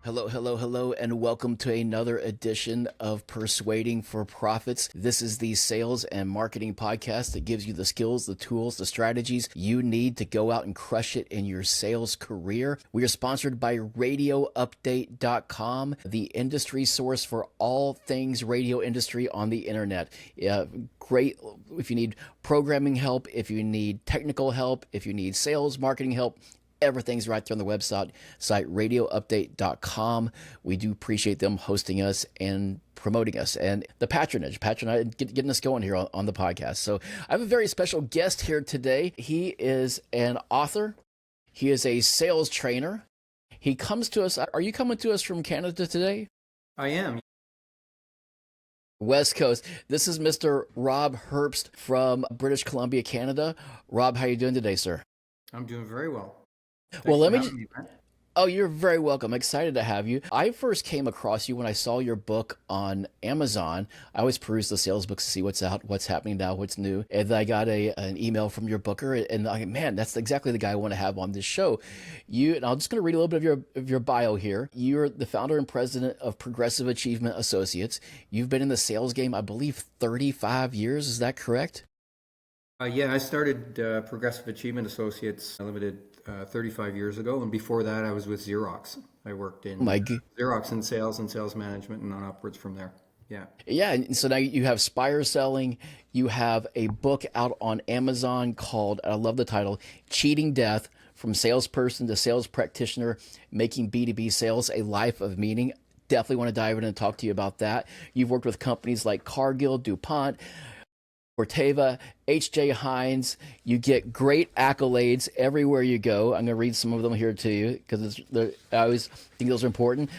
Hello, hello, hello, and welcome to another edition of Persuading for Profits. This is the sales and marketing podcast that gives you the skills, the tools, the strategies you need to go out and crush it in your sales career. We are sponsored by RadioUpdate.com, the industry source for all things radio industry on the internet. Great if you need programming help, if you need technical help, if you need sales, marketing help. Everything's right there on the website, radioupdate.com. We do appreciate them hosting us and promoting us and the patronage getting us going here on the podcast. So I have a very special guest here today. He is an author. He is a sales trainer. He comes to us. Are you coming to us from Canada today? I am. West Coast. This is Mr. Rob Herbst from British Columbia, Canada. Rob, how are you doing today, sir? I'm doing very well. Well, let me Oh, you're very welcome. I'm excited to have you. I first came across you when I saw your book on Amazon. I always peruse the sales books to see what's out, what's happening now, what's new. And I got an email from your booker, and I man, that's exactly the guy I want to have on this show. And I'm just going to read a little bit of your bio here. You're the founder and president of Progressive Achievement Associates. You've been in the sales game, I believe, 35 years. Is that correct? Yeah, I started Progressive Achievement Associates Limited 35 years ago, and before that I was with Xerox. I worked in Xerox in sales and sales management and on upwards from there. Yeah, and so now you have Spire Selling. You have a book out on Amazon called, I love the title, Cheating Death, From Salesperson to Sales Practitioner, Making B2B Sales a Life of Meaning. Definitely want to dive in and talk to you about that. You've worked with companies like Cargill, DuPont, Corteva, H.J. Heinz. You get great accolades everywhere you go. I'm going to read some of them here to you because I always think those are important.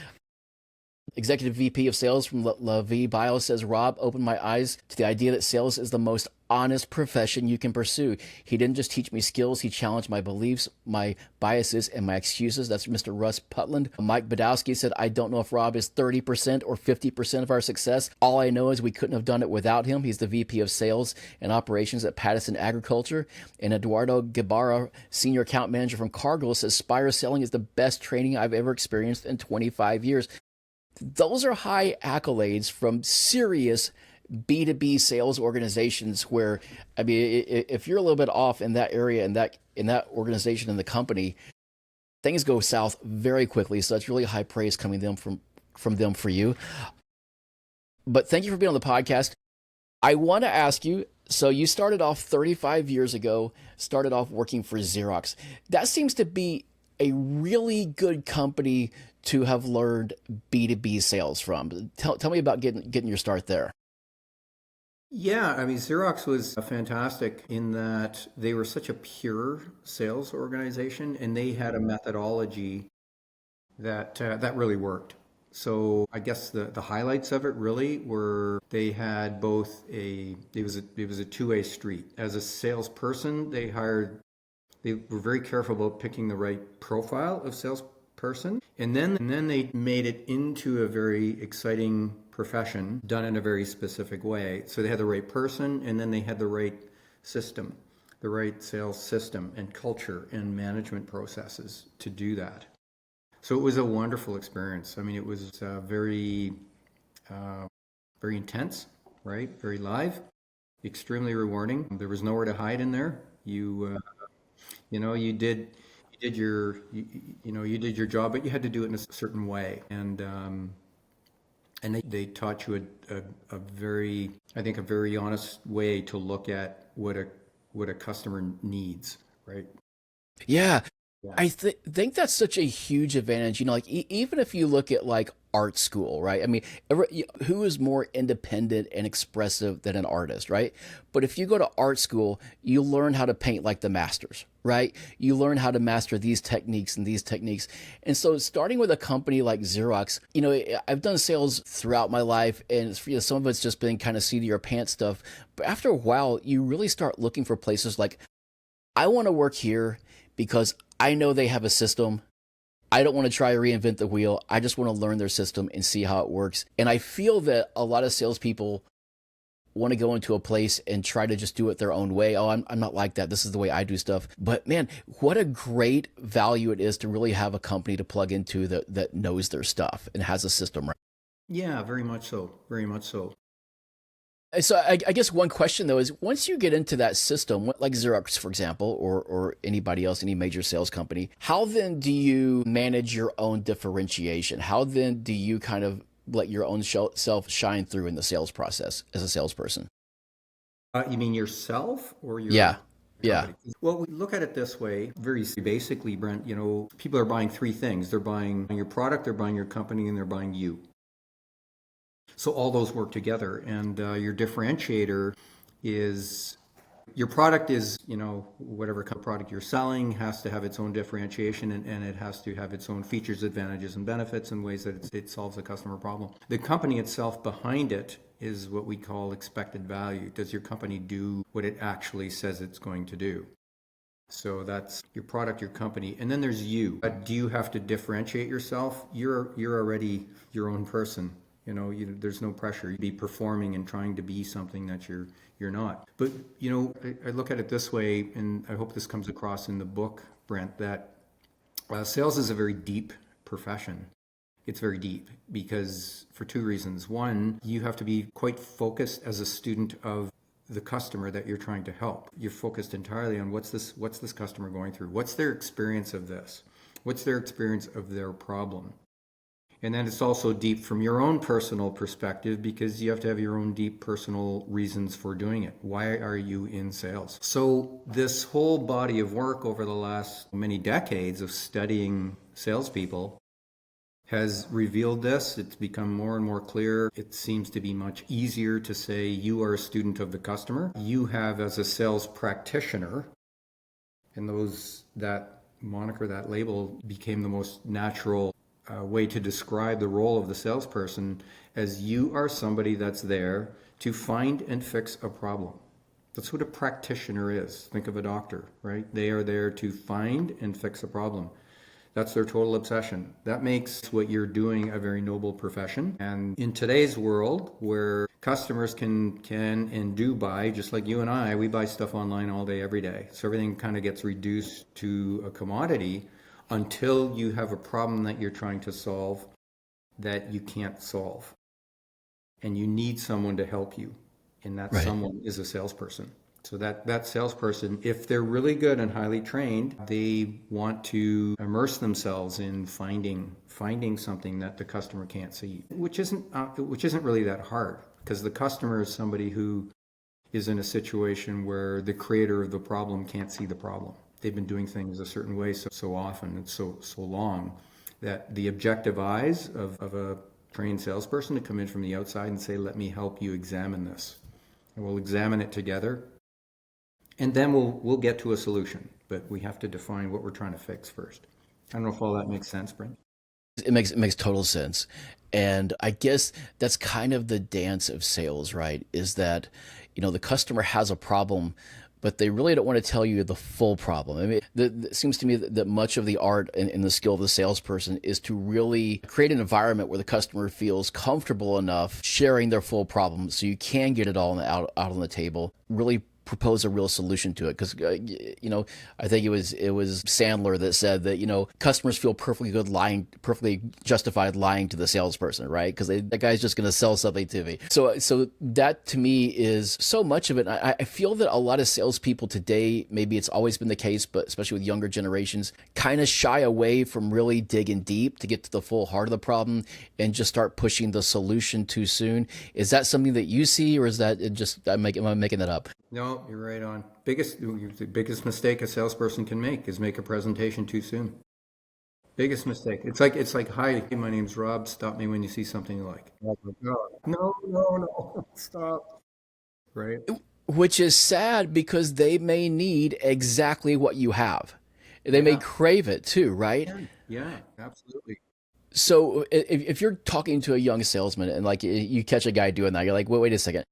Executive VP of Sales from La Vie Bio says, Rob opened my eyes to the idea that sales is the most honest profession you can pursue. He didn't just teach me skills, he challenged my beliefs, my biases, and my excuses. That's Mr. Russ Putland. Mike Badowski said, I don't know if Rob is 30% or 50% of our success. All I know is we couldn't have done it without him. He's the VP of Sales and Operations at Pattison Agriculture. And Eduardo Guevara, Senior Account Manager from Cargill, says, Spire Selling is the best training I've ever experienced in 25 years. Those are high accolades from serious B2B sales organizations where, I mean, if you're a little bit off in that area and in that organization in the company, things go south very quickly. So that's really high praise coming from them for you. But thank you for being on the podcast. I want to ask you, so you started off 35 years ago, started off working for Xerox. That seems to be a really good company to have learned B2B sales from. Tell me about getting your start there. Yeah, I mean, Xerox was fantastic in that they were such a pure sales organization, and they had a methodology that really worked. So I guess the highlights of it really were they had both it was a two-way street. As a salesperson, they were very careful about picking the right profile of salesperson, and then they made it into a very exciting profession done in a very specific way. So they had the right person, and then they had the right system, the right sales system and culture and management processes to do that. So it was a wonderful experience. I mean, it was very intense, right? Very live, extremely rewarding. There was nowhere to hide in there. You did your job, but you had to do it in a certain way. And they taught you a very honest way to look at what a customer needs, right? Yeah. I think that's such a huge advantage. Like even if you look at like art school, right? I mean, who is more independent and expressive than an artist, right? But if you go to art school, you learn how to paint like the masters, right? You learn how to master these techniques and these techniques. And so starting with a company like Xerox, I've done sales throughout my life, and some of it's just been kind of seat of your pants stuff. But after a while, you really start looking for places like, I want to work here because I know they have a system. I don't want to try to reinvent the wheel. I just want to learn their system and see how it works. And I feel that a lot of salespeople want to go into a place and try to just do it their own way. Oh, I'm not like that. This is the way I do stuff. But man, what a great value it is to really have a company to plug into that knows their stuff and has a system. Right? Yeah, very much so. Very much so. So I guess one question though is once you get into that system, like Xerox, for example, or anybody else, any major sales company, how then do you manage your own differentiation? How then do you kind of let your own self shine through in the sales process as a salesperson? You mean yourself or Yeah. your Yeah. company? Well, we look at it this way, very basically, Brent, people are buying three things. They're buying your product, they're buying your company, and they're buying you. So all those work together, and your differentiator is your product is, whatever kind of product you're selling has to have its own differentiation, and it has to have its own features, advantages, and benefits in ways that it solves a customer problem. The company itself behind it is what we call expected value. Does your company do what it actually says it's going to do? So that's your product, your company, and then there's you. Do you have to differentiate yourself? You're already your own person. There's no pressure. You'd be performing and trying to be something that you're not. But I look at it this way, and I hope this comes across in the book, Brent, that sales is a very deep profession. It's very deep because for two reasons. One, you have to be quite focused as a student of the customer that you're trying to help. You're focused entirely on what's this customer going through? What's their experience of this? What's their experience of their problem? And then it's also deep from your own personal perspective because you have to have your own deep personal reasons for doing it. Why are you in sales? So this whole body of work over the last many decades of studying salespeople has revealed this. It's become more and more clear. It seems to be much easier to say you are a student of the customer. You have, as a sales practitioner, and that moniker, that label became the most natural way to describe the role of the salesperson, as you are somebody that's there to find and fix a problem. That's what a practitioner is. Think of a doctor, right? They are there to find and fix a problem. That's their total obsession. That makes what you're doing a very noble profession. And in today's world, where customers can and do buy, just like you and I, we buy stuff online all day, every day. So everything kind of gets reduced to a commodity until you have a problem that you're trying to solve that you can't solve. And you need someone to help you. And that Right. someone is a salesperson. So that salesperson, if they're really good and highly trained, they want to immerse themselves in finding something that the customer can't see, which isn't really that hard, because the customer is somebody who is in a situation where the creator of the problem can't see the problem. They've been doing things a certain way so often and so long that the objective eyes of a trained salesperson to come in from the outside and say, let me help you examine this. And we'll examine it together. And then we'll get to a solution, but we have to define what we're trying to fix first. I don't know if all that makes sense, Brent. It makes total sense. And I guess that's kind of the dance of sales, right? Is that, the customer has a problem, but they really don't want to tell you the full problem. I mean, it seems to me that much of the art and the skill of the salesperson is to really create an environment where the customer feels comfortable enough sharing their full problem so you can get it all out on the table, really propose a real solution to it. Because I think it was Sandler that said that customers feel perfectly justified lying to the salesperson, right? Because that guy's just going to sell something to me. So that to me is so much of it. I feel that a lot of salespeople today, maybe it's always been the case, but especially with younger generations, kind of shy away from really digging deep to get to the full heart of the problem and just start pushing the solution too soon. Is that something that you see, or is that am I making that up? No, you're right on. The biggest mistake a salesperson can make is make a presentation too soon. Biggest mistake. It's like, hi, my name's Rob. Stop me when you see something you like. Oh my God. No, stop. Right? Which is sad because they may need exactly what you have. They may Yeah. crave it too, right? Yeah, absolutely. So if you're talking to a young salesman and like you catch a guy doing that, you're like, wait a second.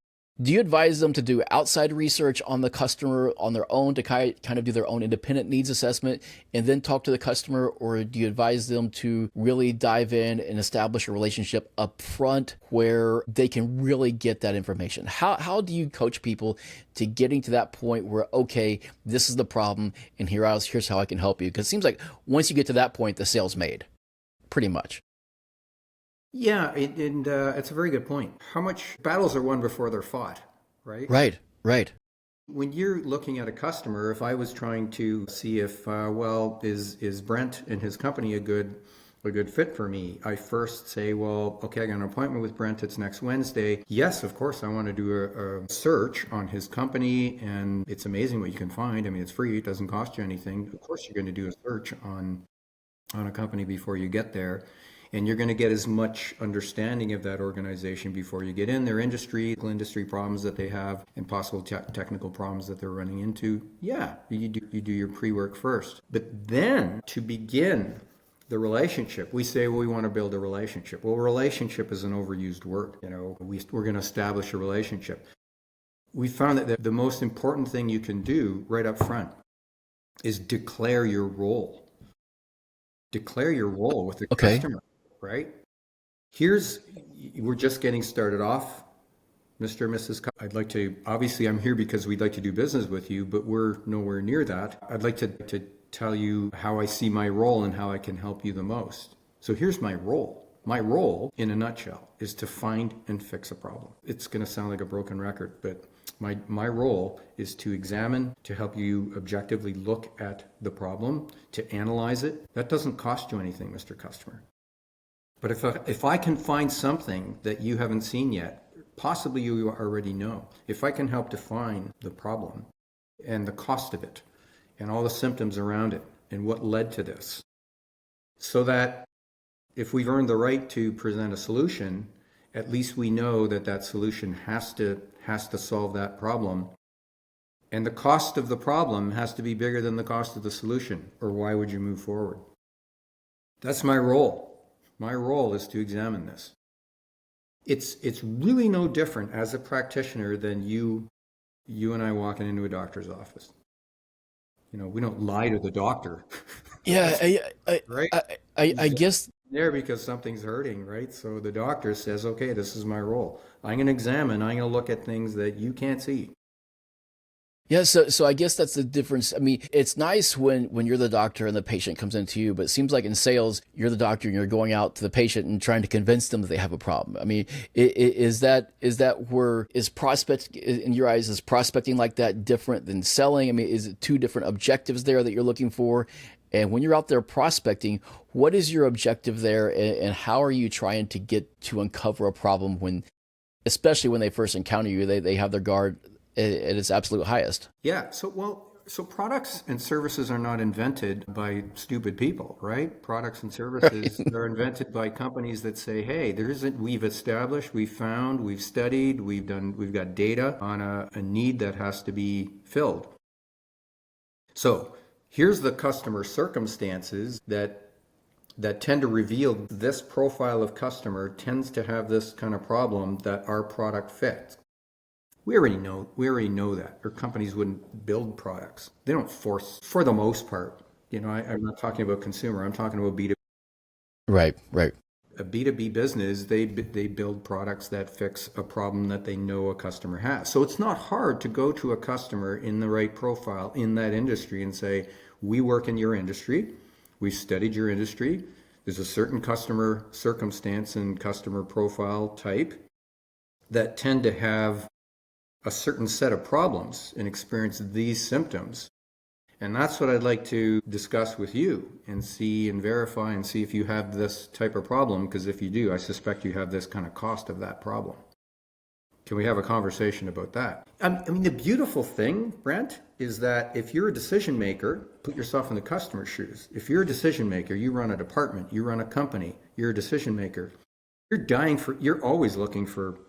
Do you advise them to do outside research on the customer on their own to kind of do their own independent needs assessment and then talk to the customer? Or do you advise them to really dive in and establish a relationship up front where they can really get that information? How do you coach people to getting to that point where, okay, this is the problem and here's how I can help you? Because it seems like once you get to that point, the sale's made, pretty much. Yeah, and it's a very good point. How much battles are won before they're fought, right? Right, right. When you're looking at a customer, if I was trying to see if, well, is Brent and his company a good fit for me? I first say, well, okay, I got an appointment with Brent. It's next Wednesday. Yes, of course, I want to do a search on his company, and it's amazing what you can find. I mean, it's free. It doesn't cost you anything. Of course, you're going to do a search on a company before you get there. And you're going to get as much understanding of that organization before you get in, their industry problems that they have, and possible technical problems that they're running into. Yeah, you do your pre-work first. But then to begin the relationship, we say, well, we want to build a relationship. Well, relationship is an overused word. We're going to establish a relationship. We found that the most important thing you can do right up front is declare your role. Declare your role with the customer. Right? We're just getting started off, Mr. and Mrs. I'd like to, obviously I'm here because we'd like to do business with you, but we're nowhere near that. I'd like to tell you how I see my role and how I can help you the most. So here's my role. My role, in a nutshell, is to find and fix a problem. It's going to sound like a broken record, but my role is to examine, to help you objectively look at the problem, to analyze it. That doesn't cost you anything, Mr. Customer. But if I can find something that you haven't seen yet, possibly you already know, if I can help define the problem and the cost of it and all the symptoms around it and what led to this, so that if we've earned the right to present a solution, at least we know that that solution has to solve that problem. And the cost of the problem has to be bigger than the cost of the solution, or why would you move forward? That's my role. My role is to examine this. It's really no different as a practitioner than you and I walking into a doctor's office. We don't lie to the doctor. Yeah, Right? I guess. There because something's hurting, right? So the doctor says, okay, this is my role. I'm going to examine, I'm going to look at things that you can't see. Yeah, so I guess that's the difference. I mean, it's nice when you're the doctor and the patient comes into you, but it seems like in sales, you're the doctor and you're going out to the patient and trying to convince them that they have a problem. I mean, is that where is prospect in your eyes, is prospecting like that different than selling? I mean, is it two different objectives there that you're looking for? And when you're out there prospecting, what is your objective there, and how are you trying to get to uncover a problem when, especially when they first encounter you, they have their guard at its absolute highest? Yeah. So products and services are not invented by stupid people, right? Products and services are invented by companies that say, hey, we've established, we've found, we've studied, we've got data on a need that has to be filled. So here's the customer circumstances that tend to reveal this profile of customer tends to have this kind of problem that our product fits. We already know that. Or companies wouldn't build products. They don't force, for the most part. I'm not talking about consumer. I'm talking about B2B. Right. A B2B business, they build products that fix a problem that they know a customer has. So it's not hard to go to a customer in the right profile in that industry and say, we work in your industry. We've studied your industry. There's a certain customer circumstance and customer profile type that tend to have a certain set of problems and experience these symptoms. And that's what I'd like to discuss with you and see and verify and see if you have this type of problem, because if you do, I suspect you have this kind of cost of that problem. Can we have a conversation about that? I mean, the beautiful thing, Brent, is that if you're a decision maker, put yourself in the customer's shoes. If you're a decision maker, you run a department, you run a company, you're a decision maker, you're always looking for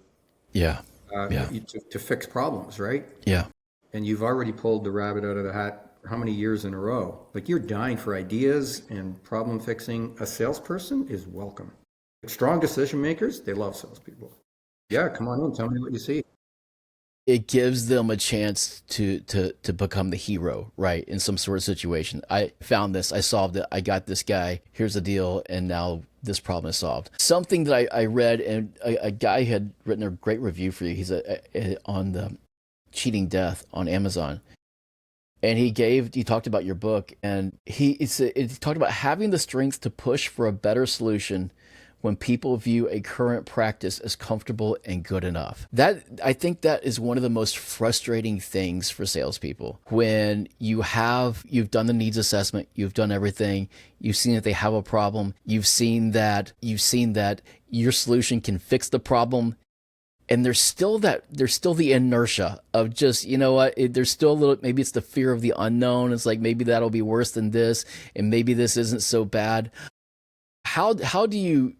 to fix problems, right? Yeah. And you've already pulled the rabbit out of the hat how many years in a row? Like, you're dying for ideas and problem fixing. A salesperson is welcome. Strong decision makers, they love salespeople. Yeah, come on in, tell me what you see. it gives them a chance to become the hero, right? In some sort of situation. I found this, I solved it, I got this guy, here's the deal, and now this problem is solved. Something that I read, and a guy had written a great review for you. He's on the Cheating Death on Amazon. And he talked about your book, and he talked about having the strength to push for a better solution when people view a current practice as comfortable and good enough. That, I think, that is one of the most frustrating things for salespeople. When you've done the needs assessment, you've done everything, you've seen that they have a problem, you've seen that your solution can fix the problem, and there's still the inertia of just, you know what, there's still a little, maybe it's the fear of the unknown. It's like, maybe that'll be worse than this, and maybe this isn't so bad. How do you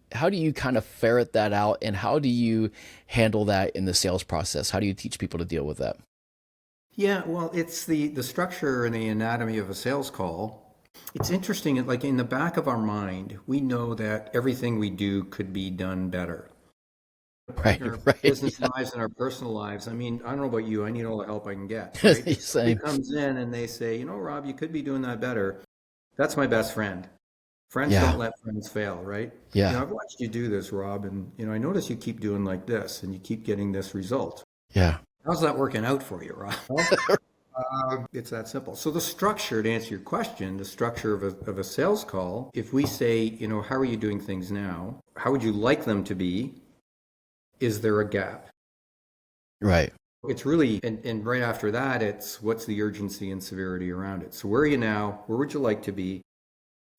kind of ferret that out, and how do you handle that in the sales process? How do you teach people to deal with that? Yeah, well, it's the structure and the anatomy of a sales call. It's interesting, like in the back of our mind, we know that everything we do could be done better. Right, In our right. business Yeah. lives and our personal lives. I mean, I don't know about you, I need all the help I can get, right? Somebody Same. comes in and they say, you know, Rob, you could be doing that better. That's my best friend. Friends Yeah, don't let friends fail, right? yeah, I've watched you do this, Rob, and I notice you keep doing like this and you keep getting this result. yeah. How's that working out for you, Rob? Well, it's that simple. So the structure, to answer your question, the structure of a sales call, if we say, how are you doing things now? How would you like them to be? Is there a gap? Right. It's really, and right after that, it's what's the urgency and severity around it. So where are you now? Where would you like to be?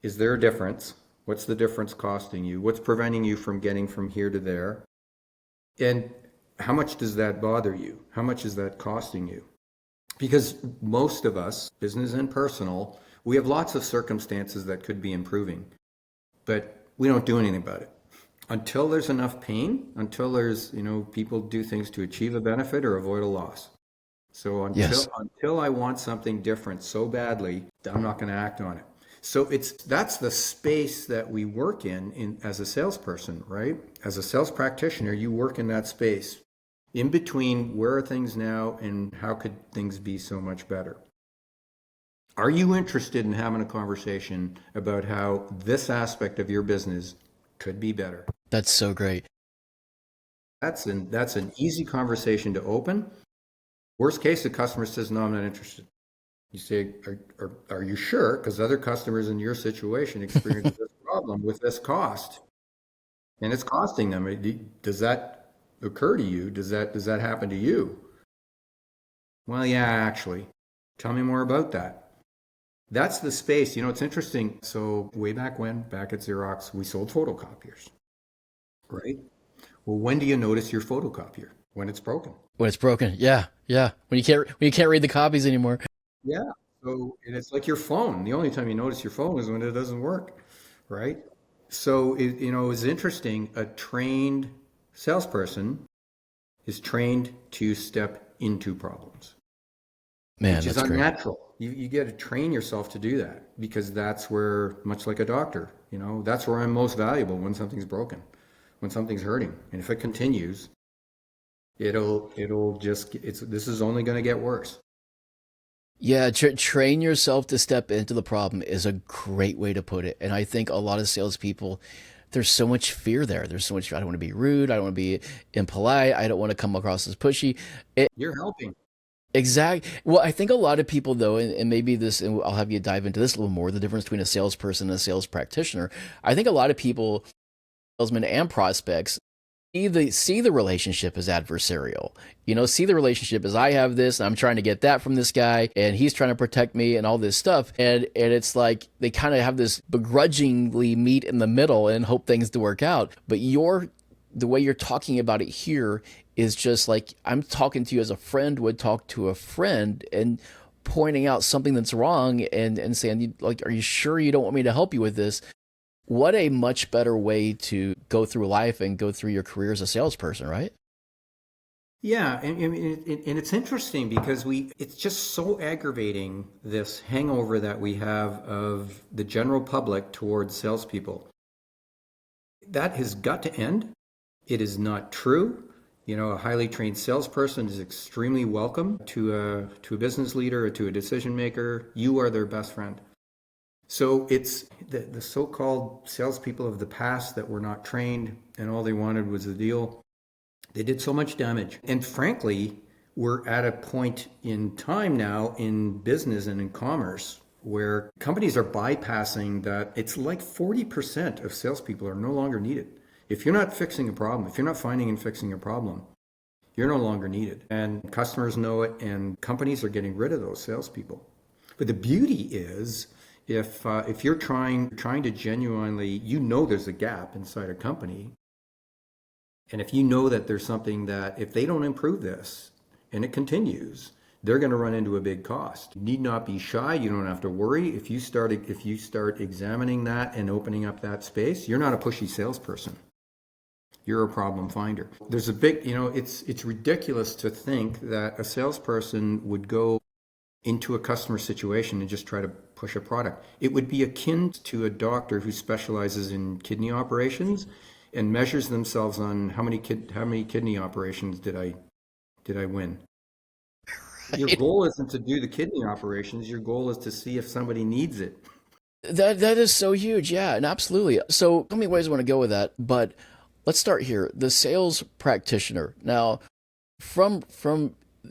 Is there a difference? What's the difference costing you? What's preventing you from getting from here to there? And how much does that bother you? How much is that costing you? Because most of us, business and personal, we have lots of circumstances that could be improving, but we don't do anything about it. Until there's enough pain, until there's, people do things to achieve a benefit or avoid a loss. So Yes. until I want something different so badly, I'm not going to act on it. So that's the space that we work in as a salesperson, right? As a sales practitioner, you work in that space in between where are things now and how could things be so much better. Are you interested in having a conversation about how this aspect of your business could be better? That's so great. That's an easy conversation to open. Worst case, the customer says, no, I'm not interested. You say, are you sure? Because other customers in your situation experience this problem with this cost, and it's costing them. Does that occur to you? Does that happen to you? Well, yeah, actually. Tell me more about that. That's the space. It's interesting. So way back back at Xerox, we sold photocopiers, right? Well, when do you notice your photocopier? When it's broken. When it's broken. Yeah, yeah. When you can't read the copies anymore. Yeah. So, and it's like your phone. The only time you notice your phone is when it doesn't work, right? So, it's interesting. A trained salesperson is trained to step into problems, Man, which is that's great. unnatural. You get to train yourself to do that because that's where, much like a doctor, that's where I'm most valuable when something's broken, when something's hurting. And if it continues, this is only going to get worse. Yeah, train yourself to step into the problem is a great way to put it. And I think a lot of salespeople, there's so much fear there. There's so much, I don't want to be rude. I don't want to be impolite. I don't want to come across as pushy. You're helping. Exact. Well, I think a lot of people, though, and maybe this, and I'll have you dive into this a little more, the difference between a salesperson and a sales practitioner. I think a lot of people, salesmen and prospects, see the relationship as adversarial. See the relationship as, I have this and I'm trying to get that from this guy and he's trying to protect me and all this stuff. And it's like they kind of have this begrudgingly meet in the middle and hope things to work out. But the way you're talking about it here is just like I'm talking to you as a friend would talk to a friend, and pointing out something that's wrong and saying, like, are you sure you don't want me to help you with this? What a much better way to go through life and go through your career as a salesperson, right? Yeah, and it's interesting because it's just so aggravating, this hangover that we have of the general public towards salespeople. That has got to end. It is not true. A highly trained salesperson is extremely welcome to a business leader or to a decision maker. You are their best friend. So it's the so-called salespeople of the past that were not trained and all they wanted was the deal. They did so much damage. And frankly, we're at a point in time now in business and in commerce where companies are bypassing that. It's like 40% of salespeople are no longer needed. If you're not fixing a problem, if you're not finding and fixing a problem, you're no longer needed. And customers know it, and companies are getting rid of those salespeople. But the beauty is, if you're trying to genuinely, there's a gap inside a company, and if you know that there's something that if they don't improve this and it continues, they're going to run into a big cost. You need not be shy. You don't have to worry. If you start examining that and opening up that space, you're not a pushy salesperson. You're a problem finder. There's a big, it's ridiculous to think that a salesperson would go into a customer situation and just try to push a product. It would be akin to a doctor who specializes in kidney operations and measures themselves on how many kidney operations did I win. Your goal isn't to do the kidney operations. Your goal is to see if somebody needs it. That is so huge, yeah, and absolutely. So, how many ways I want to go with that? But let's start here. The sales practitioner. Now, from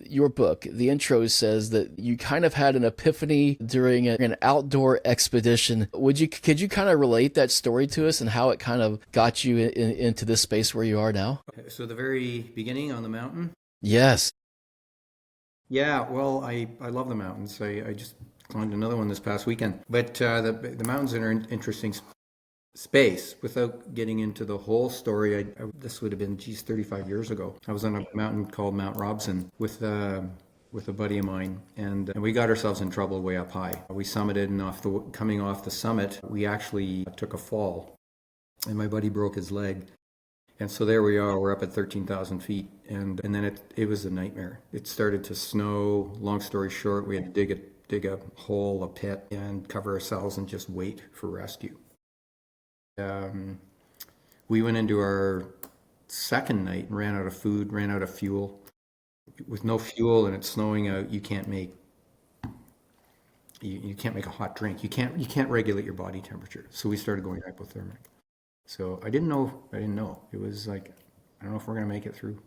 your book, the intro says that you kind of had an epiphany during an outdoor expedition. Could you kind of relate that story to us and how it kind of got you into this space where you are now? So the very beginning on the mountain. Yes. Yeah, well, I love the mountains. I just climbed another one this past weekend. But the mountains are an interesting space. Without getting into the whole story, this would have been, 35 years ago. I was on a mountain called Mount Robson with a buddy of mine, and we got ourselves in trouble way up high. We summited, and coming off the summit, we actually took a fall, and my buddy broke his leg. And so there we are, we're up at 13,000 feet, and then it was a nightmare. It started to snow. Long story short, we had to dig a hole, a pit, and cover ourselves and just wait for rescue. We went into our second night and ran out of food, ran out of fuel. With no fuel and it's snowing out, you can't make a hot drink. You can't regulate your body temperature. So we started going hypothermic. So I didn't know. It was like, I don't know if we're going to make it through.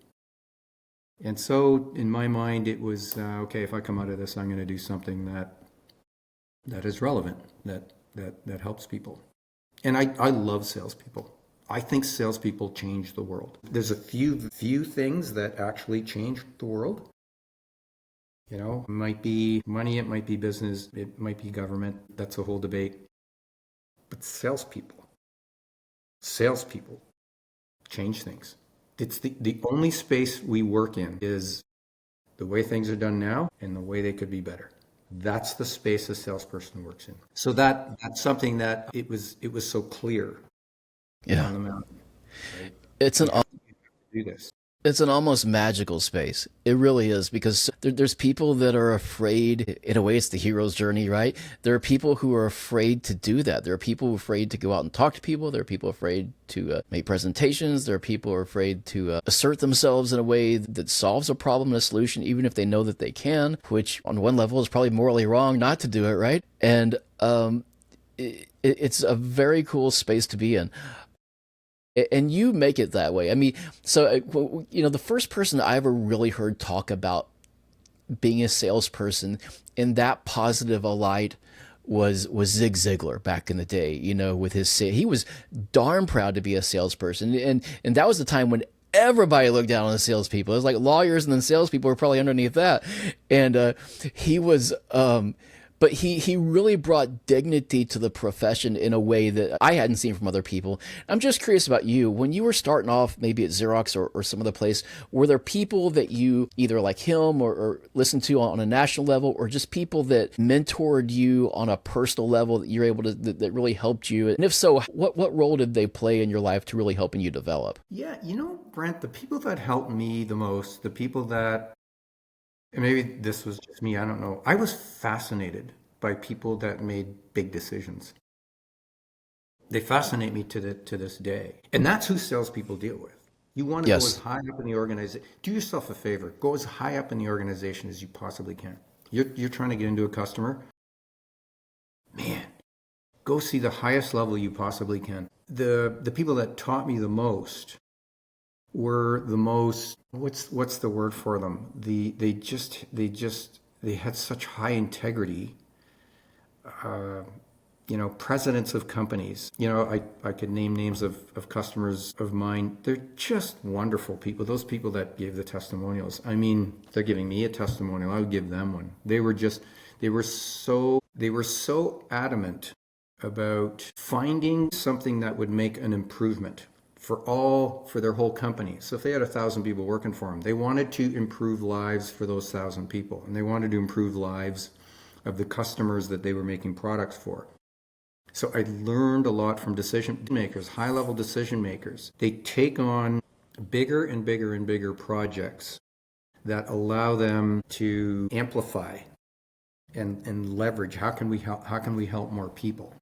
And so in my mind, it was, okay, if I come out of this, I'm going to do something that is relevant, that helps people. And I love salespeople. I think salespeople change the world. There's a few things that actually change the world. It might be money, it might be business, it might be government. That's a whole debate. But salespeople change things. It's the only space we work in is the way things are done now and the way they could be better. That's the space a salesperson works in. So that's something that it was so clear on the mountain. Right? It's an do this. It's an almost magical space. It really is, because there's people that are afraid. In a way, it's the hero's journey, right? There are people who are afraid to do that. There are people afraid to go out and talk to people. There are people afraid to make presentations. There are people who are afraid to assert themselves in a way that solves a problem and a solution, even if they know that they can, which on one level is probably morally wrong not to do it, right? And it's a very cool space to be in. And you make it that way. I mean, so, the first person I ever really heard talk about being a salesperson in that positive a light was Zig Ziglar back in the day, with he was darn proud to be a salesperson. And that was the time when everybody looked down on the salespeople. It was like lawyers, and then salespeople were probably underneath that. And he was, but he really brought dignity to the profession in a way that I hadn't seen from other people. I'm just curious about you. When you were starting off, maybe at Xerox or some other place, were there people that you either like him or listened to on a national level, or just people that mentored you on a personal level that you're able to, that really helped you? And if so, what role did they play in your life to really helping you develop? Yeah, Brent, the people that helped me the most, the people that, and maybe this was just me, I don't know. I was fascinated by people that made big decisions. They fascinate me to this day. And that's who salespeople deal with. You want to go as Yes. high up in the organization. Do yourself a favor. Go as high up in the organization as you possibly can. You're trying to get into a customer. Man, go see the highest level you possibly can. The people that taught me the most were the most, what's the word for them? They had such high integrity. Presidents of companies. I could name names of customers of mine. They're just wonderful people. Those people that gave the testimonials. I mean, they're giving me a testimonial. I would give them one. They were so adamant about finding something that would make an improvement for their whole company. So if they had 1,000 people working for them, they wanted to improve lives for those 1,000 people, and they wanted to improve lives of the customers that they were making products for. So I learned a lot from decision makers, high-level decision makers. They take on bigger and bigger and bigger projects that allow them to amplify and leverage. How can we help more people?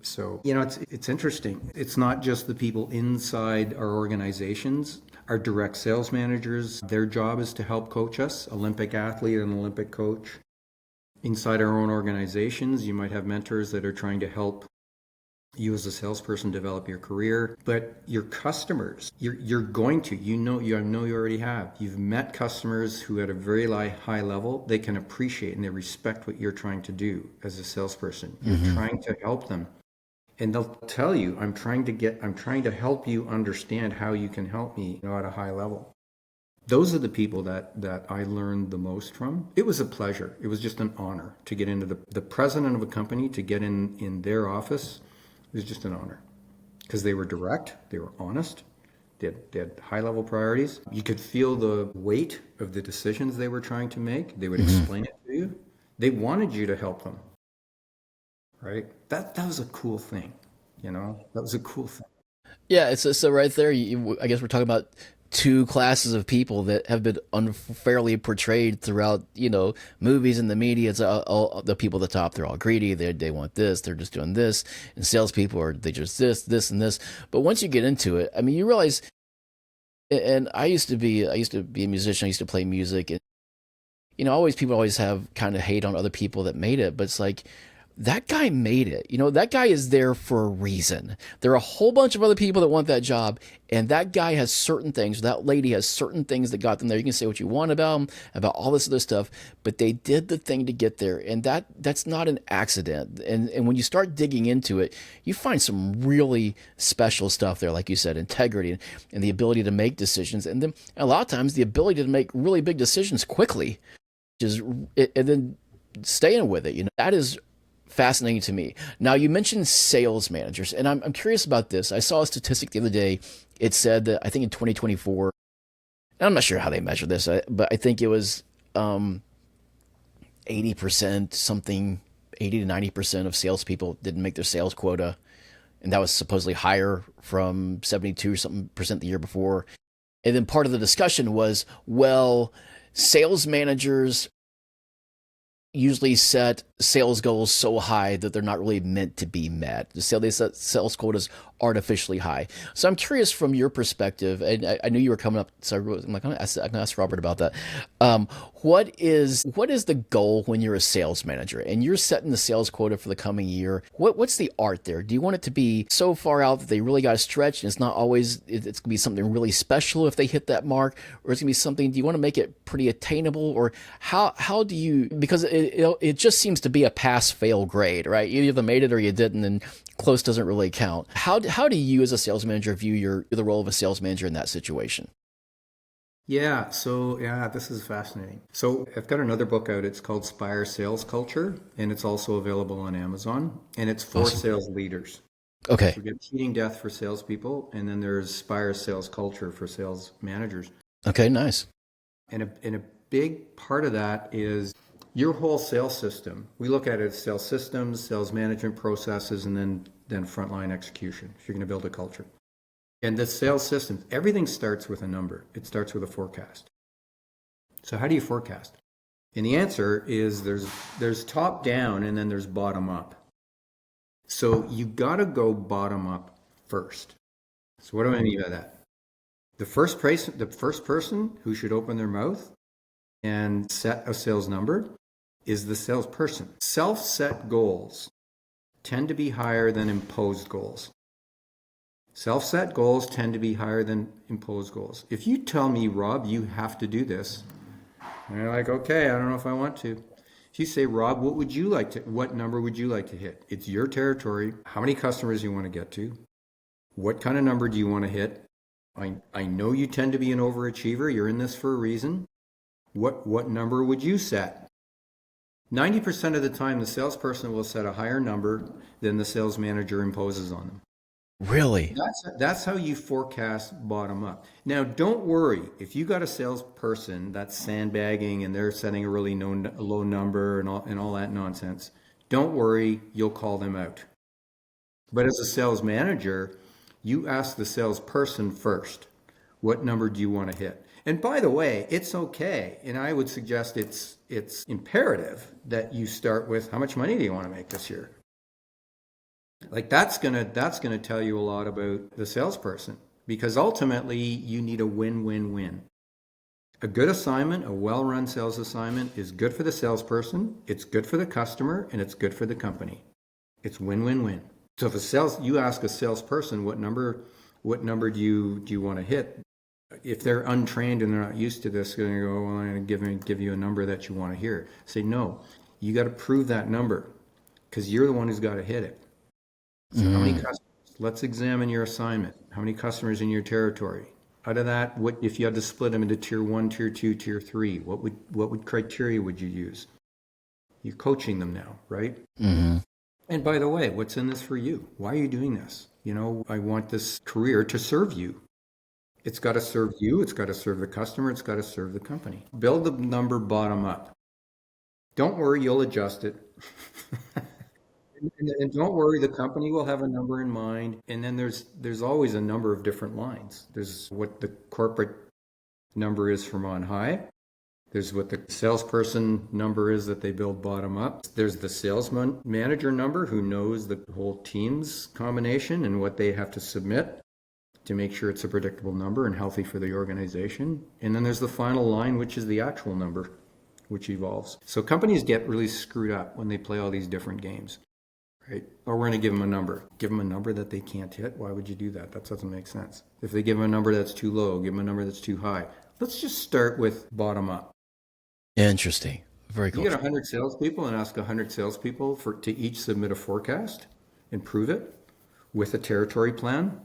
So, it's interesting. It's not just the people inside our organizations. Our direct sales managers, their job is to help coach us, Olympic athlete and Olympic coach. Inside our own organizations, you might have mentors that are trying to help you as a salesperson develop your career. But your customers, you're going to, you know you already have. You've met customers who at a very high level, they can appreciate and they respect what you're trying to do as a salesperson. You're trying to help them. And they'll tell you, I'm trying to help you understand how you can help me, at a high level. Those are the people that I learned the most from. It was a pleasure. It was just an honor to get into the president of a company, to get in their office. It was just an honor because they were direct, they were honest, they had high-level priorities. You could feel the weight of the decisions they were trying to make. They would explain it to you. They wanted you to help them, right? That was a cool thing, That was a cool thing. Yeah, so right there, I guess we're talking about two classes of people that have been unfairly portrayed throughout, movies and the media. It's all the people at the top. They're all greedy. They want this. They're just doing this. And salespeople they just this, and this. But once you get into it, I mean, you realize. And I used to be a musician. I used to play music, and people always have kind of hate on other people that made it. But it's like, that guy made it. That guy is there for a reason. There are a whole bunch of other people that want that job, and that guy has certain things, that lady has certain things that got them there. You can say what you want about them, about all this other stuff, but they did the thing to get there, and that's not an accident. And when you start digging into it, you find some really special stuff there, like you said, integrity and the ability to make decisions, and then a lot of times the ability to make really big decisions quickly, and then staying with it. That is fascinating to me. Now, you mentioned sales managers, and I'm curious about this. I saw a statistic the other day. It said that I think in 2024, and I'm not sure how they measure this, but I think it was 80% something, 80 to 90% of salespeople didn't make their sales quota, and that was supposedly higher from 72 something percent the year before. And then part of the discussion was, well, sales managers usually set sales goals so high that they're not really meant to be met. They set sales quotas artificially high. So I'm curious from your perspective, and I knew you were coming up, so I'm like, I'm gonna ask Robert about that. What is the goal when you're a sales manager and you're setting the sales quota for the coming year? What's the art there? Do you want it to be so far out that they really got to stretch, and it's not always, it's gonna be something really special if they hit that mark, or it's gonna be something? Do you want to make it pretty attainable, or how do you? Because it just seems to be a pass-fail grade, right? You either made it or you didn't, and close doesn't really count. How do you as a sales manager view the role of a sales manager in that situation? Yeah, this is fascinating. So I've got another book out. It's called Spire Sales Culture, and it's also available on Amazon, and it's for sales leaders. Okay. So we get Cheating Death for salespeople, and then there's Spire Sales Culture for sales managers. Okay, nice. And a big part of that is your whole sales system. We look at it as sales systems, sales management processes, and then frontline execution if you're going to build a culture. And the sales system, everything starts with a number. It starts with a forecast. So how do you forecast? And the answer is there's top down and then there's bottom up. So you got to go bottom up first. So what do I mean by that? The first person who should open their mouth and set a sales number is the salesperson. Self-set goals tend to be higher than imposed goals. Self-set goals tend to be higher than imposed goals. If you tell me, Rob, you have to do this, and you're like, okay, I don't know if I want to. If you say, Rob, what number would you like to hit? It's your territory. How many customers you want to get to? What kind of number do you want to hit? I know you tend to be an overachiever. You're in this for a reason. What number would you set? 90% of the time, the salesperson will set a higher number than the sales manager imposes on them. Really? That's how you forecast bottom up. Now, don't worry. If you got a salesperson that's sandbagging and they're setting a really low number and all that nonsense, don't worry. You'll call them out. But as a sales manager, you ask the salesperson first, what number do you want to hit? And by the way, it's okay. And I would suggest it's imperative that you start with, how much money do you want to make this year? Like that's gonna tell you a lot about the salesperson, because ultimately you need a win-win-win. A good assignment, a well-run sales assignment is good for the salesperson, it's good for the customer, and it's good for the company. It's win-win-win. So if you ask a salesperson what number do you want to hit? If they're untrained and they're not used to this, they're going to go, well, I'm going to give you a number that you want to hear. Say, no, you got to prove that number because you're the one who's got to hit it. So how many customers? Let's examine your assignment. How many customers in your territory? Out of that, what if you had to split them into tier 1, tier 2, tier 3? What criteria would you use? You're coaching them now, right? Mm-hmm. And by the way, what's in this for you? Why are you doing this? I want this career to serve you. It's got to serve you. It's got to serve the customer. It's got to serve the company. Build the number bottom up. Don't worry, you'll adjust it. And don't worry, the company will have a number in mind. And then there's always a number of different lines. There's what the corporate number is from on high. There's what the salesperson number is that they build bottom up. There's the sales manager number who knows the whole team's combination and what they have to submit to make sure it's a predictable number and healthy for the organization. And then there's the final line, which is the actual number, which evolves. So companies get really screwed up when they play all these different games. Right? Or we're going to give them a number. Give them a number that they can't hit. Why would you do that? That doesn't make sense. If they give them a number that's too low, give them a number that's too high. Let's just start with bottom up. Interesting. Very cool. You get 100 salespeople and ask 100 salespeople to each submit a forecast and prove it with a territory plan,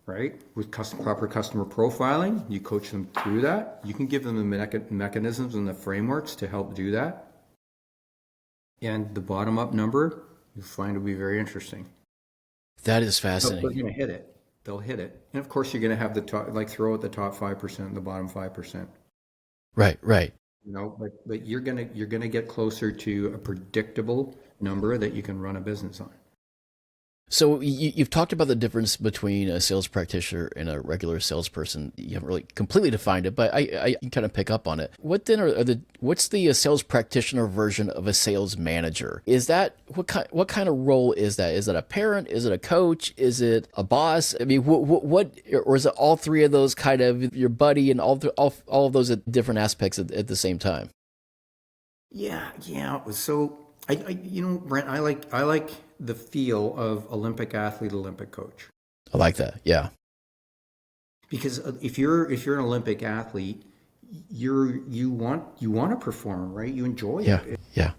right? With proper customer profiling. You coach them through that. You can give them the mechanisms and the frameworks to help do that. And the bottom-up number, you'll find will be very interesting. That is fascinating. They're going to hit it. They'll hit it. And of course, you're going to have the top, throw out the top 5% and the bottom 5%. Right. But you're going to get closer to a predictable number that you can run a business on. So you've talked about the difference between a sales practitioner and a regular salesperson. You haven't really completely defined it, but I can kind of pick up on it. What then what's the sales practitioner version of a sales manager? Is that what kind of role is that? Is it a parent? Is it a coach? Is it a boss? I mean, what or is it all three of those kind of your buddy and all of those different aspects at the same time? Yeah. So Brent, I like the feel of Olympic athlete, Olympic coach. I like that. Yeah. Because if you're an Olympic athlete, you want to perform, right? You enjoy it. Yeah.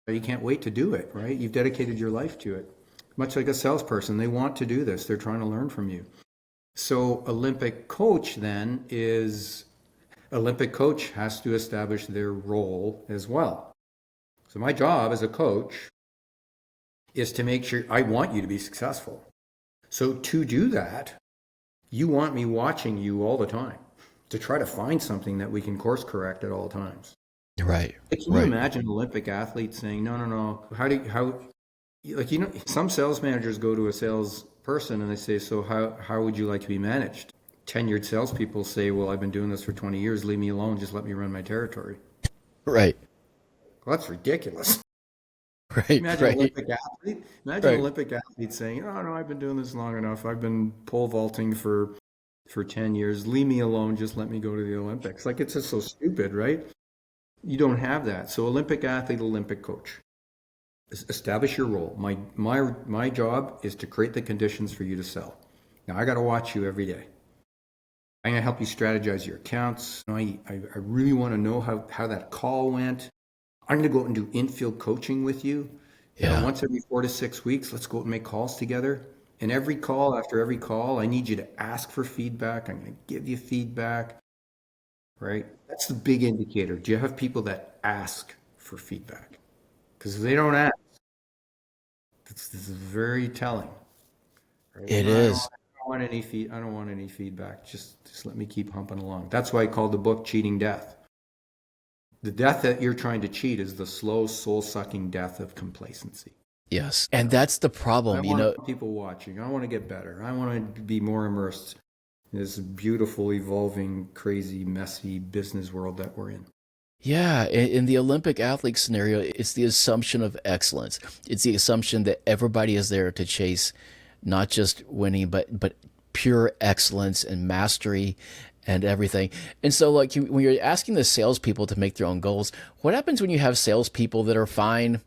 You can't wait to do it, right? You've dedicated your life to it. Much like a salesperson, they want to do this. They're trying to learn from you. So Olympic coach has to establish their role as well. So my job as a coach is to make sure I want you to be successful. So to do that, you want me watching you all the time to try to find something that we can course correct at all times. Right. Can you imagine an Olympic athlete saying, no, some sales managers go to a salesperson and they say, so how would you like to be managed? Tenured salespeople say, well, I've been doing this for 20 years. Leave me alone. Just let me run my territory. Right. Well, that's ridiculous. Right. Imagine an Olympic athlete. Imagine an Olympic athlete saying, "Oh no, I've been doing this long enough. I've been pole vaulting for for 10 years. Leave me alone. Just let me go to the Olympics. Like, it's just so stupid, right? You don't have that. So Olympic athlete, Olympic coach. Establish your role. My job is to create the conditions for you to sell. Now I got to watch you every day. I'm going to help you strategize your accounts. I really want to know how that call went. I'm going to go out and do infield coaching with you. Once every 4 to 6 weeks, let's go out and make calls together. And every call, after every call, I need you to ask for feedback. I'm going to give you feedback, right? That's the big indicator. Do you have people that ask for feedback? Because if they don't ask, this is very telling. Right? It I don't is. want I don't want any feedback. Just let me keep humping along. That's why I called the book Cheating Death. The death that you're trying to cheat is the slow, soul-sucking death of complacency. Yes. And that's the I problem, want people watching. I want to get better. I want to be more immersed in this beautiful, evolving, crazy, messy business world that we're in. Yeah, in the Olympic athlete scenario, it's the assumption of excellence. It's the assumption that everybody is there to chase not just winning, but pure excellence and mastery and everything. And so, like, when you're asking the salespeople to make their own goals, what happens when you have salespeople that are fine,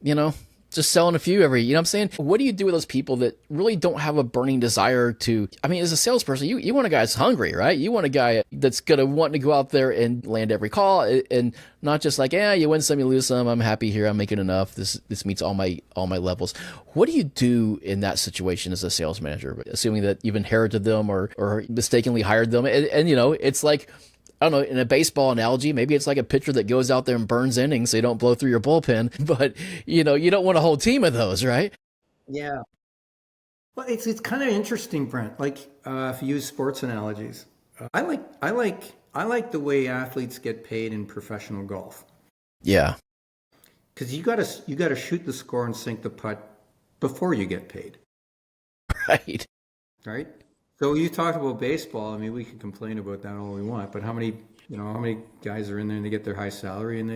you know, just selling a few every, you know what I'm saying? What do you do with those people that really don't have a burning desire to, I mean, as a salesperson, you want a guy that's hungry, right? You want a guy that's going to want to go out there and land every call and not just like, you win some, you lose some. I'm happy here. I'm making enough. This meets all my levels. What do you do in that situation as a sales manager, assuming that you've inherited them or mistakenly hired them? And you know, it's like, I don't know, in a baseball analogy, maybe it's like a pitcher that goes out there and burns innings so you don't blow through your bullpen. But, you know, you don't want a whole team of those, right? Yeah. Well, it's kind of interesting, Brent. Like, if you use sports analogies, I like the way athletes get paid in professional golf. Yeah. Because you gotta shoot the score and sink the putt before you get paid, Right. right? So you talked about baseball. I mean, we can complain about that all we want, but how many guys are in there and they get their high salary and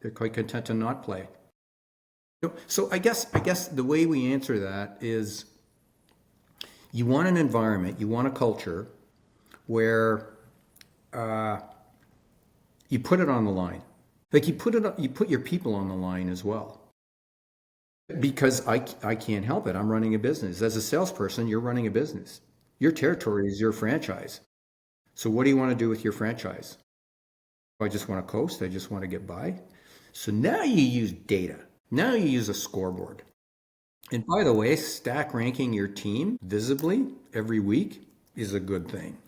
they're quite content to not play. So I guess the way we answer that is you want an environment, you want a culture where you put it on the line. Like you put your people on the line as well. Because I can't help it. I'm running a business. As a salesperson, you're running a business. Your territory is your franchise. So what do you want to do with your franchise? I just want to coast. I just want to get by. So now you use data. Now you use a scoreboard. And by the way, stack ranking your team visibly every week is a good thing.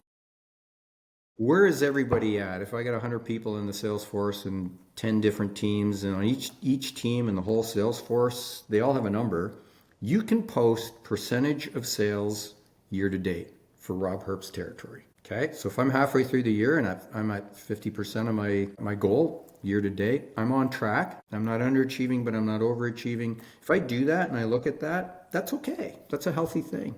Where is everybody at? If I got 100 people in the sales force and 10 different teams, and on each team and the whole sales force, they all have a number, you can post percentage of sales year to date for Rob Herbst territory. Okay, so if I'm halfway through the year and I'm at 50% of my goal year to date, I'm on track. I'm not underachieving, but I'm not overachieving. If I do that and I look at that, that's okay. That's a healthy thing.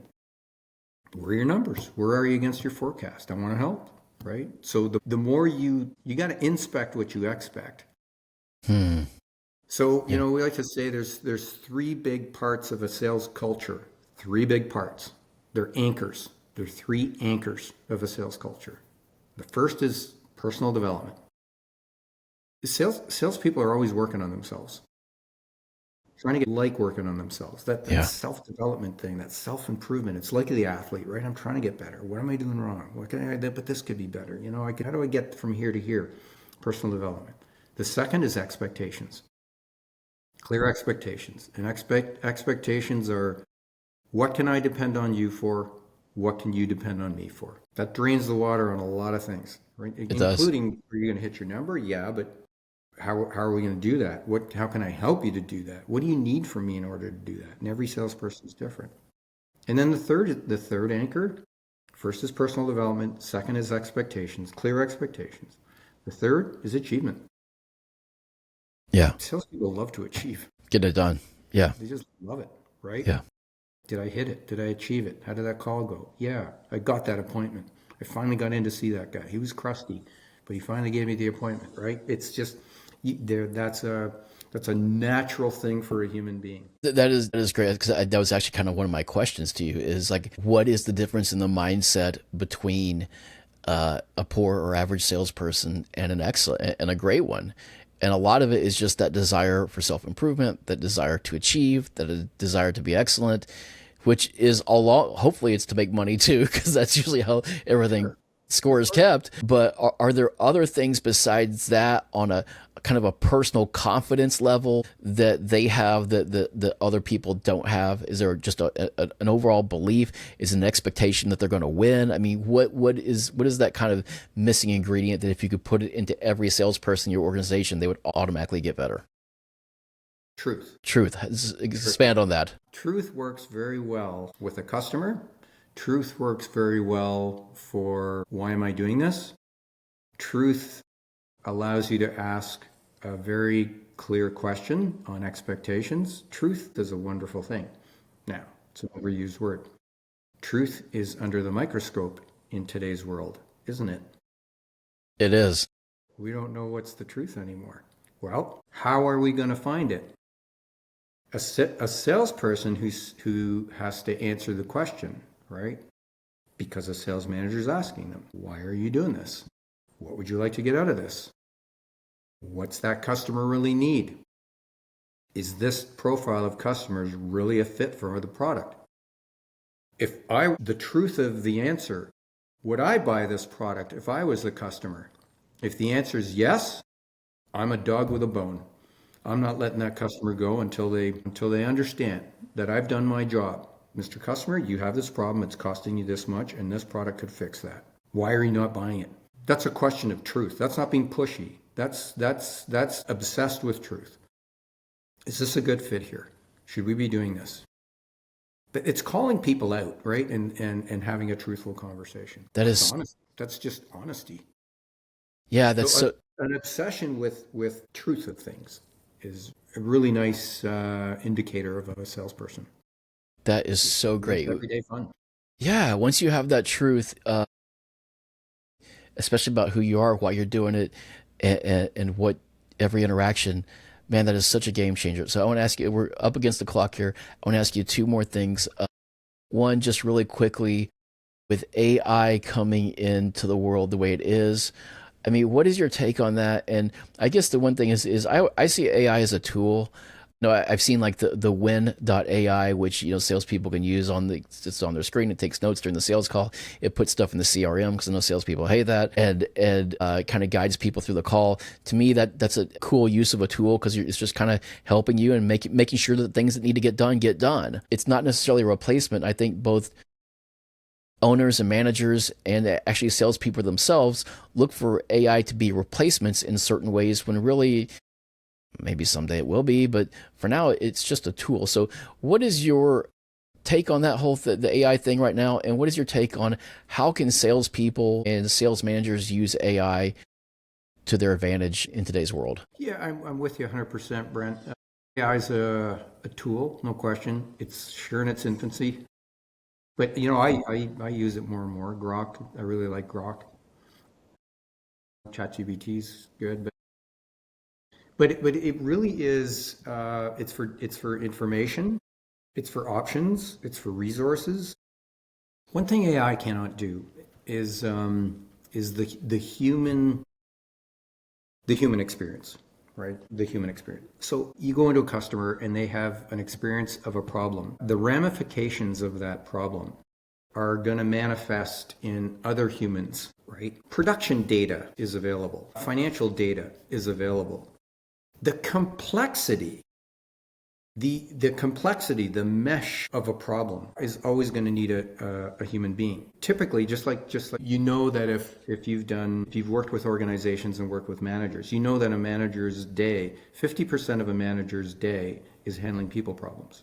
Where are your numbers? Where are you against your forecast? I want to help. Right? So the more you got to inspect what you expect. So, we like to say there's three big parts of a sales culture. Three big parts. They're anchors. They're three anchors of a sales culture. The first is personal development. Salespeople are always working on themselves. Trying to get working on themselves. That self-development thing, that self-improvement. It's like the athlete, right? I'm trying to get better. What am I doing wrong? What can I do? But this could be better. How do I get from here to here? Personal development. The second is expectations. Clear expectations. And expectations are, what can I depend on you for? What can you depend on me for? That drains the water on a lot of things, right? Including, are you going to hit your number? Yeah, but how are we going to do that? How can I help you to do that? What do you need from me in order to do that? And every salesperson is different. And then the third anchor, first is personal development, second is expectations, clear expectations. The third is achievement. Yeah. Salespeople love to achieve. Get it done. Yeah. They just love it, right? Yeah. Did I hit it? Did I achieve it? How did that call go? Yeah, I got that appointment. I finally got in to see that guy. He was crusty, but he finally gave me the appointment, right? It's just, That's a natural thing for a human being. That is great, because that was actually kind of one of my questions to you, is like, what is the difference in the mindset between a poor or average salesperson and an excellent and a great one? And a lot of it is just that desire for self-improvement, that desire to achieve, that a desire to be excellent, which is a lot. Hopefully it's to make money too, because that's usually how everything score is kept. But are there other things besides that, on a kind of a personal confidence level, that they have that other people don't have? Is there just an overall belief? Is an expectation that they're going to win? I mean, what is that kind of missing ingredient that if you could put it into every salesperson in your organization, they would automatically get better? Truth. Truth. Expand on that. Truth works very well with a customer. Truth works very well for, why am I doing this? Truth allows you to ask a very clear question on expectations. Truth is a wonderful thing. Now, it's an overused word. Truth is under the microscope in today's world, isn't it? It is. We don't know what's the truth anymore. Well, how are we going to find it? A salesperson who has to answer the question, right? Because a sales manager is asking them, why are you doing this? What would you like to get out of this? What's that customer really need? Is this profile of customers really a fit for the product? The truth of the answer, would I buy this product if I was the customer? If the answer is yes, I'm a dog with a bone. I'm not letting that customer go until they understand that I've done my job. Mr. Customer, you have this problem, it's costing you this much, and this product could fix that. Why are you not buying it? That's a question of truth. That's not being pushy. That's obsessed with truth. Is this a good fit here? Should we be doing this? But it's calling people out, right? And having a truthful conversation. That's honest. That's just honesty. Yeah, that's an obsession with truth of things is a really nice indicator of a salesperson. That is so great. Everyday fun. Yeah, once you have that truth, especially about who you are, why you're doing it, and what every interaction, man, that is such a game changer. So I want to ask you, we're up against the clock here. I want to ask you two more things. One, just really quickly, with AI coming into the world the way it is, I mean, what is your take on that? And I guess the one thing is I see AI as a tool. No, I've seen like the win.ai, which, salespeople can use it's on their screen. It takes notes during the sales call. It puts stuff in the CRM, because I know salespeople hate that, and kind of guides people through the call. To me, that's a cool use of a tool, because it's just kind of helping you and making sure that things that need to get done get done. It's not necessarily a replacement. I think both owners and managers and actually salespeople themselves look for AI to be replacements in certain ways, when really, maybe someday it will be, but for now it's just a tool. So what is your take on that whole the AI thing right now? And what is your take on how can salespeople and sales managers use AI to their advantage in today's world? Yeah, I'm with you 100%, Brent. AI is a tool, no question. It's sure in its infancy. But, I use it more and more. Grok, I really like Grok. ChatGPT's good, but it really is. It's for information. It's for options. It's for resources. One thing AI cannot do is the human experience, right? The human experience. So you go into a customer and they have an experience of a problem. The ramifications of that problem are going to manifest in other humans, right? Production data is available. Financial data is available. The complexity, the mesh of a problem is always going to need a human being. Typically, just like that if you've worked with organizations and worked with managers, that a manager's day, 50% of a manager's day is handling people problems.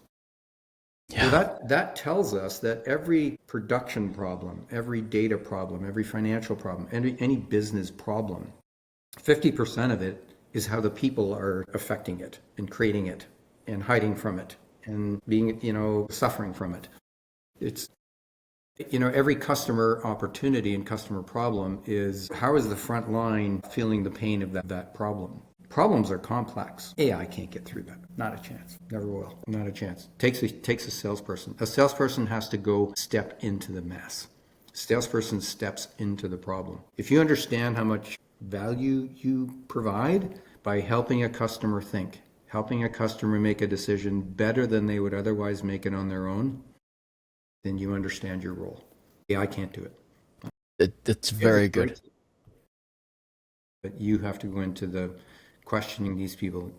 Yeah. So that tells us that every production problem, every data problem, every financial problem, any business problem, 50% of it is how the people are affecting it and creating it and hiding from it and being, suffering from it. It's, every customer opportunity and customer problem is, how is the front line feeling the pain of that problem? Problems are complex. AI can't get through that. Not a chance. Never will. Not a chance. Takes a salesperson. A salesperson has to go step into the mess. Salesperson steps into the problem. If you understand how much value you provide by helping a customer think, helping a customer make a decision better than they would otherwise make it on their own, then you understand your role. AI can't do it. It's very good. But you have to go into the questioning these people,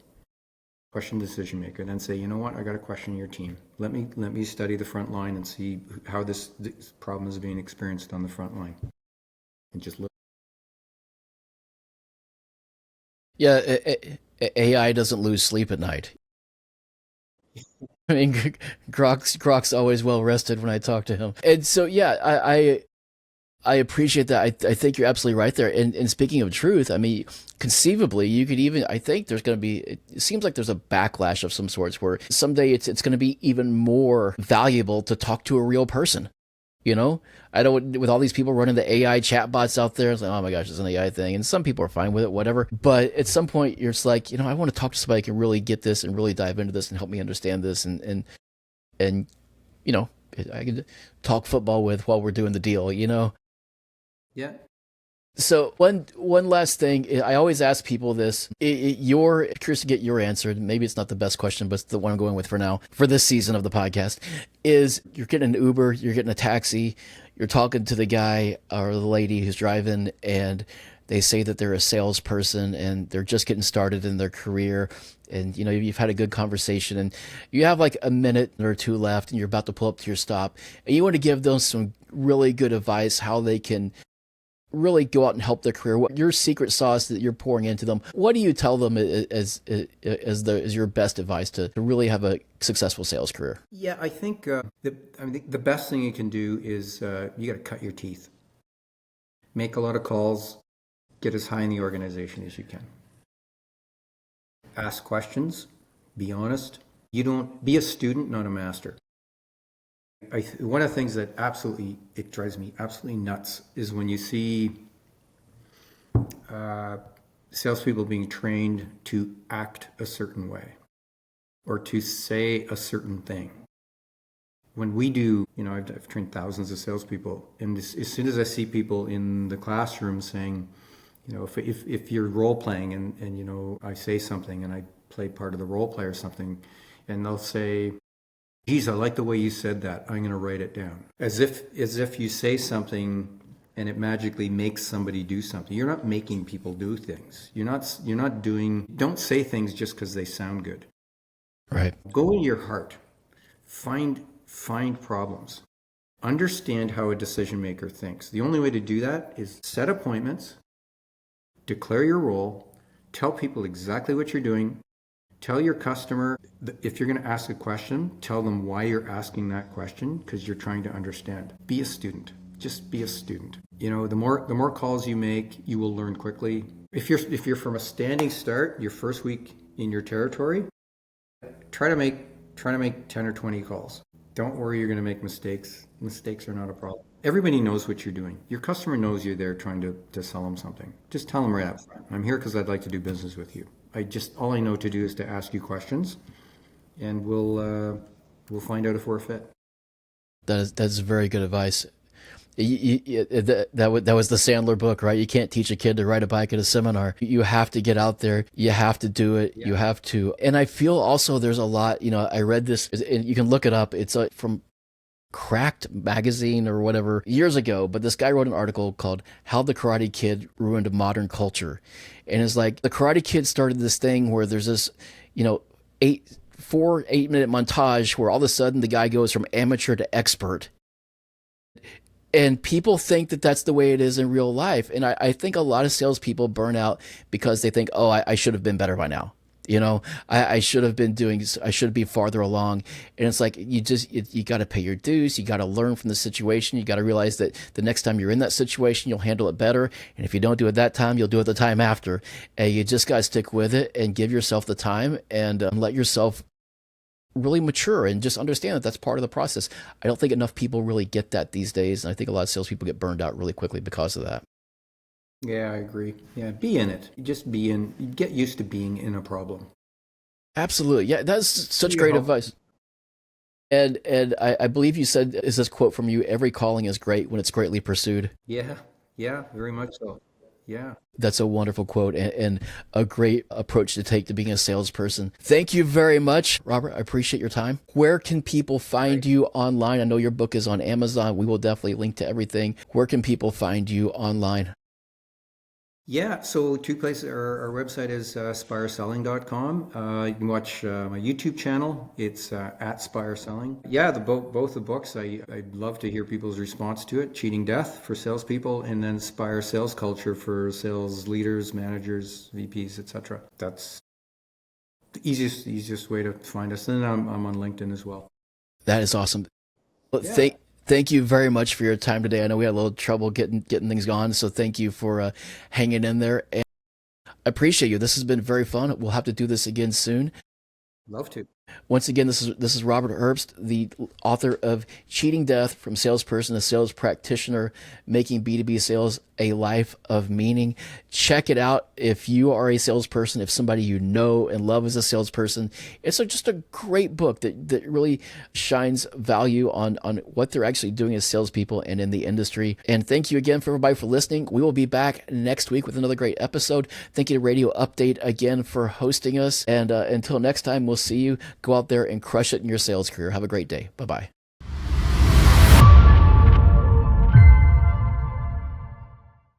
question decision maker, then say, you know what, I got to question your team. Let me study the front line and see how this problem is being experienced on the front line, and just look. Yeah, AI doesn't lose sleep at night. I mean, Grok's always well rested when I talk to him, and so yeah, I appreciate that. I think you're absolutely right there. And speaking of truth, I mean, conceivably, you could even, I think there's going to be, it seems like there's a backlash of some sorts where someday it's going to be even more valuable to talk to a real person. You know, I don't, with all these people running the AI chatbots out there, it's like, oh my gosh, it's an AI thing. And some people are fine with it, whatever. But at some point, you're just like, you know, I want to talk to somebody who can really get this and really dive into this and help me understand this. And you know, I can talk football with while we're doing the deal, you know? Yeah. So one last thing, I always ask people this. You're curious to get your answer. Maybe it's not the best question, but it's the one I'm going with for now, for this season of the podcast, is you're getting an Uber, you're getting a taxi, you're talking to the guy or the lady who's driving, and they say that they're a salesperson and they're just getting started in their career. And, you know, you've had a good conversation and you have like a minute or two left and you're about to pull up to your stop. And you want to give them some really good advice, how they can really go out and help their career. What your secret sauce that you're pouring into them? What do you tell them as your best advice to really have a successful sales career? Yeah, I think the best thing you can do is you got to cut your teeth, make a lot of calls, get as high in the organization as you can. Ask questions, be honest. You don't be a student, not a master. One of the things that it drives me absolutely nuts is when you see salespeople being trained to act a certain way or to say a certain thing. When we do, you know, I've trained thousands of salespeople, and as soon as I see people in the classroom saying, you know, if you're role playing and you know, I say something and I play part of the role play or something, and they'll say, geez, I like the way you said that. I'm going to write it down. As if you say something and it magically makes somebody do something. You're not making people do things. Don't say things just because they sound good. Right. Go in your heart. Find problems. Understand how a decision maker thinks. The only way to do that is set appointments, declare your role, tell people exactly what you're doing. Tell your customer, if you're going to ask a question, tell them why you're asking that question, because you're trying to understand. Be a student. Just be a student. You know, the more calls you make, you will learn quickly. If you're from a standing start, your first week in your territory, try to make 10 or 20 calls. Don't worry, you're going to make mistakes. Mistakes are not a problem. Everybody knows what you're doing. Your customer knows you're there trying to sell them something. Just tell them right up front, I'm here because I'd like to do business with you. All I know to do is to ask you questions, and we'll find out if we're a fit. That's very good advice. That was the Sandler book, right? You can't teach a kid to ride a bike at a seminar. You have to get out there. You have to do it. Yeah. You have to. And I feel also there's a lot, you know, I read this, and you can look it up. It's from Cracked magazine or whatever years ago, but this guy wrote an article called How the Karate Kid Ruined Modern Culture. And it's like the Karate Kid started this thing where there's this, you know, 8-minute montage where all of a sudden the guy goes from amateur to expert. And people think that that's the way it is in real life. And I think a lot of salespeople burn out because they think, oh, I should have been better by now. You know, I should have been I should be farther along. And it's like, you got to pay your dues. You got to learn from the situation. You got to realize that the next time you're in that situation, you'll handle it better. And if you don't do it that time, you'll do it the time after. And you just got to stick with it and give yourself the time and let yourself really mature and just understand that that's part of the process. I don't think enough people really get that these days. And I think a lot of salespeople get burned out really quickly because of that. Yeah, I agree. Yeah, be in it. Just be in. Get used to being in a problem. Absolutely. Yeah, that's such You great help. advice. And I believe you said, is this quote from you, every calling is great when it's greatly pursued. Yeah, yeah, very much so. Yeah. That's a wonderful quote and a great approach to take to being a salesperson. Thank you very much, Robert. I appreciate your time. Where can people find Right. you online? I know your book is on Amazon. We will definitely link to everything. Where can people find you online? Yeah, so two places. Our website is spireselling.com. You can watch my YouTube channel. It's at Spire Selling. Yeah, both the books. I'd love to hear people's response to it. Cheating Death for salespeople, and then Spire Sales Culture for sales leaders, managers, VPs, etc. That's the easiest way to find us. And then I'm on LinkedIn as well. That is awesome. Well, Yeah, thank you very much for your time today. I know we had a little trouble getting things going, so thank you for hanging in there. And I appreciate you. This has been very fun. We'll have to do this again soon. love to. Once again, this is Robert Herbst, the author of Cheating Death: From Salesperson to Sales Practitioner, Making B2B Sales a Life of Meaning. Check it out if you are a salesperson, if somebody you know and love is a salesperson. It's just a great book that really shines value on what they're actually doing as salespeople and in the industry. And thank you again for everybody for listening. We will be back next week with another great episode. Thank you to Radio Update again for hosting us. And until next time, we'll see you. Go out there and crush it in your sales career. Have a great day. Bye-bye.